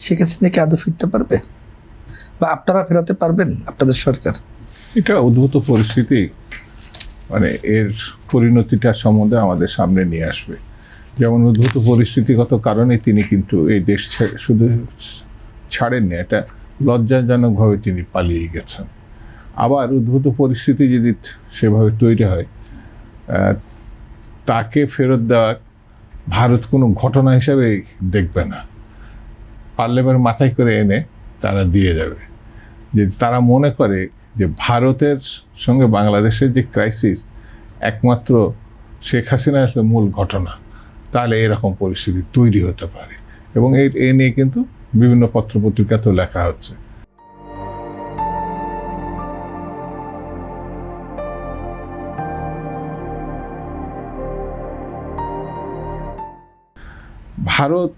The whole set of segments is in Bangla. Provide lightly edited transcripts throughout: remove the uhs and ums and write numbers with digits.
শেখ হাসিনা কি আদৌ ফিরতে পারবে, বা আপনারা ফেরাতে পারবেন আপনাদের সরকার? এটা উদ্ভূত পরিস্থিতি, মানে এর পরিণতিটা সম্বন্ধে আমাদের সামনে নিয়ে আসবে। যেমন উদ্ভূত পরিস্থিতিগত কারণে তিনি কিন্তু এই দেশ শুধু ছাড়েননি, এটা লজ্জাজনকভাবে তিনি পালিয়ে গেছেন। আবার উদ্ভূত পরিস্থিতি যদি সেভাবে তৈরি হয়, তাকে ফেরত দেওয়া ভারত কোনো ঘটনা হিসাবে দেখবে না, পারলে এবার মাথায় করে এনে তারা দিয়ে যাবে। যে তারা মনে করে যে ভারতের সঙ্গে বাংলাদেশের যে ক্রাইসিস একমাত্র শেখ হাসিনার মূল ঘটনা, তাহলে এরকম পরিস্থিতি তৈরি হতে পারে। এবং এ নিয়ে কিন্তু বিভিন্ন পত্রপত্রিকাতেও লেখা হচ্ছে। ভারত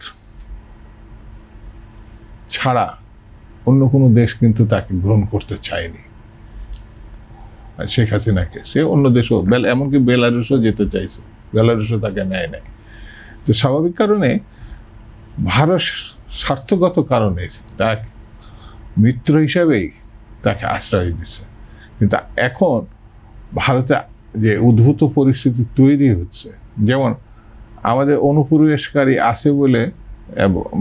ছাড়া অন্য কোনো দেশ কিন্তু তাকে গ্রহণ করতে চায়নি শেখ হাসিনাকে। সে অন্য দেশও, এমনকি বেলারুশও যেতে চাইছে, বেলারুশও তাকে নেয় নাই। তো স্বাভাবিক কারণে ভারত স্বার্থগত কারণে তার মিত্র হিসাবেই তাকে আশ্রয় দিচ্ছে। কিন্তু এখন ভারতে যে উদ্ভূত পরিস্থিতি তৈরি হচ্ছে, যেমন আমাদের অনুপ্রবেশকারী আছে বলে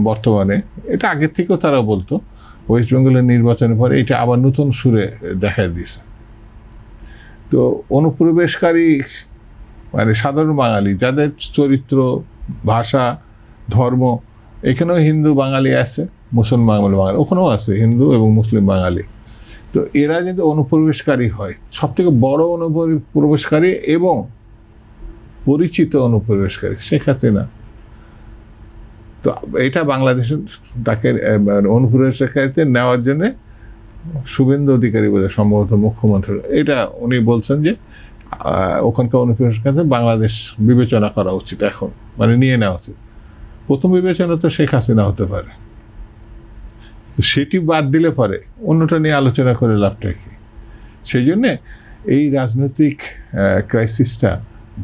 বর্তমানে, এটা আগের থেকেও তারা বলতো, ওয়েস্ট বেঙ্গলের নির্বাচনের পরে এটা আবার নতুন সুরে দেখা দিয়েছে। তো অনুপ্রবেশকারী মানে সাধারণ বাঙালি, যাদের চরিত্র, ভাষা, ধর্ম, এখানেও হিন্দু বাঙালি আছে, মুসলমান বাঙালি ওখানেও আছে, হিন্দু এবং মুসলিম বাঙালি। তো এরা যদি অনুপ্রবেশকারী হয়, সবথেকে বড় অনুপ্রবেশকারী এবং পরিচিত অনুপ্রবেশকারী শেখ হাসিনা। তো এটা বাংলাদেশের তাকে অনুপ্রবেশকারীতে নেওয়ার জন্যে শুভেন্দু অধিকারী বলে সম্ভবত মুখ্যমন্ত্রী, এটা উনি বলছেন যে ওখানকার অনুপ্রবেশকারীতে বাংলাদেশ বিবেচনা করা উচিত এখন, মানে নিয়ে নেওয়া উচিত। প্রথম বিবেচনা তো শেখ হাসিনা হতে পারে, সেটি বাদ দিলে পরে অন্যটা নিয়ে আলোচনা করে লাভটা কি? সেই জন্যে এই রাজনৈতিক ক্রাইসিসটা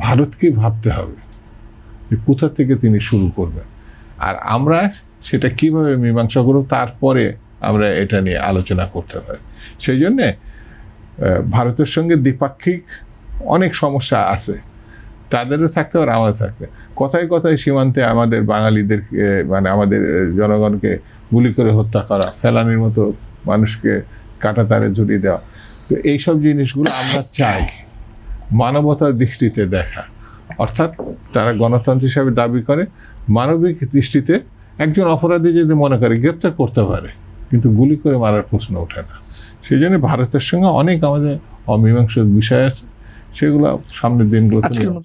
ভারতকে ভাবতে হবে যে কোথা থেকে তিনি শুরু করবেন, আর আমরা সেটা কিভাবে মীমাংসা করব, তারপরে আমরা এটা নিয়ে আলোচনা করতে পারি। সেই জন্যে ভারতের সঙ্গে দ্বিপাক্ষিক অনেক সমস্যা আছে, তাদেরও থাকতে আর আমাদের থাকতে। কথায় কথায় সীমান্তে আমাদের বাঙালিদেরকে, মানে আমাদের জনগণকে গুলি করে হত্যা করা, ফেলানির মতো মানুষকে কাঁটাতারে ঝুলিয়ে দেওয়া। তো এইসব জিনিসগুলো আমরা চাই মানবতার দৃষ্টিতে দেখা, অর্থাৎ তারা গণতন্ত্র হিসাবে দাবি করে, মানবিক দৃষ্টিতে একজন অপরাধী যদি মনে করে গ্রেপ্তার করতে পারে, কিন্তু গুলি করে মারার প্রশ্ন ওঠে না। সেই জন্য ভারতের সঙ্গে অনেক আমাদের অমীমাংসিত বিষয় আছে, সেগুলো সামনের দিনগুলোতে